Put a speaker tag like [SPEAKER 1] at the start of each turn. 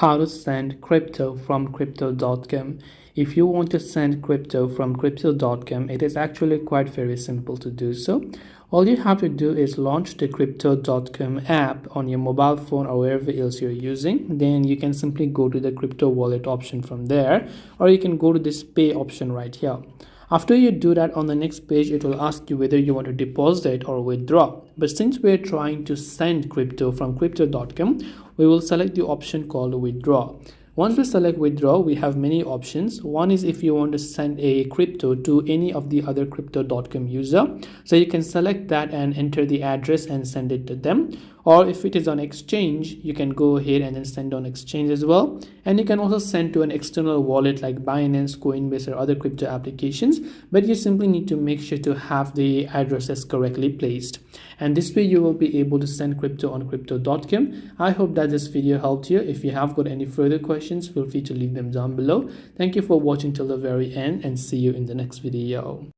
[SPEAKER 1] How to send crypto from crypto.com. If you want to send crypto from crypto.com, it is actually quite very simple to do so. All you have to do is launch the crypto.com app on your mobile phone or wherever else you're using. Then you can simply go to the crypto wallet option from there, or you can go to this pay option right here. After you do that, on the next page it will ask you whether you want to deposit or withdraw. But since we're trying to send crypto from crypto.com, we will select the option called withdraw. Once we select withdraw, we have many options. One is if you want to send a crypto to any of the other crypto.com user, so you can select that and enter the address and send it to them. Or if it is on exchange, you can go ahead and then send on exchange as well. And you can also send to an external wallet like Binance, Coinbase, or other crypto applications, but you simply need to make sure to have the addresses correctly placed. And this way you will be able to send crypto on crypto.com. I hope that this video helped you. If you have got any further questions, feel free to leave them down below. Thank you for watching till the very end, and see you in the next video.